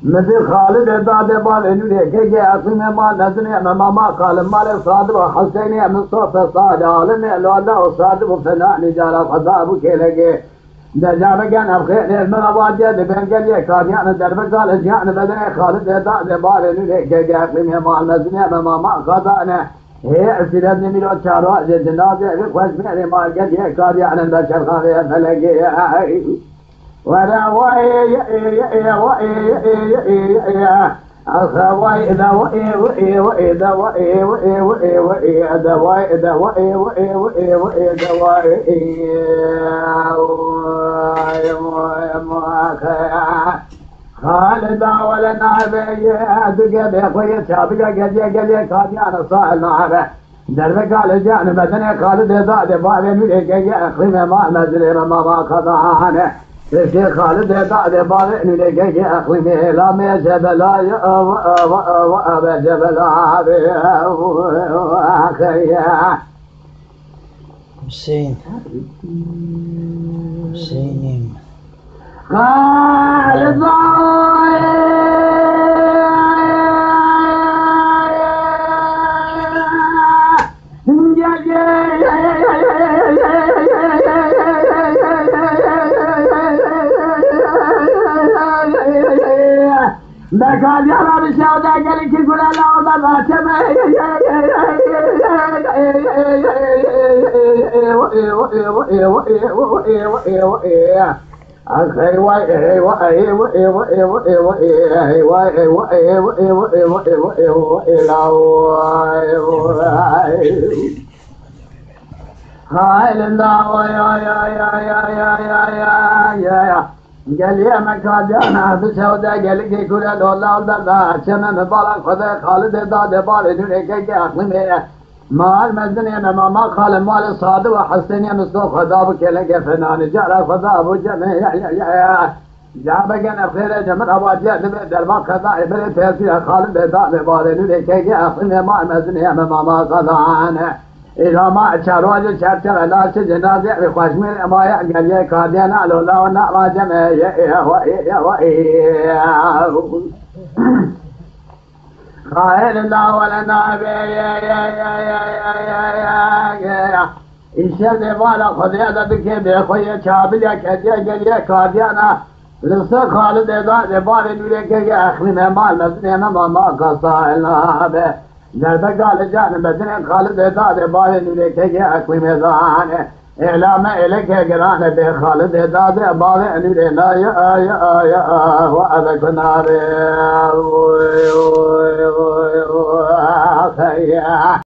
مثل خالد داد بال انوی که اصلا ما نزنی ما قال مال صادق حسینی مصطفى صادق لنا لولا صادق فنان جرى فضاب كلگه دجا كان ابخير المواجه بين قال كان درب قال جان بدن خالد داد بال انوی که اصلا ما نزني ما قضانا هي اسرد نميلو چارو جنازه خوش میره ما قال كان بشر خاله فلگه ولا وي خالد ولا نعبي دقد اخوي سابقه قال كان صاحب نعبه درب قال جان بدن خالد زاد بابن يجي اخري ما نزل ما قضانا الشيخ خالد بعد بارئ لقيك أخوي لا ما جبل وأبا جبل حسين حسين خالد قال يا رب الشهداء قال لك يقول لا والله قال يا مكادانا بسودا قال لك يقول الله الله شمن مبارك خذ خالد داد بار دنيك اقلمي ما المزني ما قال مال صادق وحسني مصطفى خذاب كلك فنان جرى خذاب جميع جاب كان خير جمر ابواجه دربا خذا ابن تاثير خالد داد بار دنيك اقلمي ما المزني ما قال عنه إذا ما شروج شرط ولا جنازة بخشمين ما يقال يا كادينا لولا ونا جمع خير الله ولا نبي الشر ولا خذيا بك بخوي شابل يا كديا كادينا لسه خالد إذا بار نورك يا أخي ما المسني ما قصائنا به درب قال جان بدن خالد داد بار نورك يا أخي ميزان إعلام إليك قران بخالد داد بار نورك لا يا وأبك نار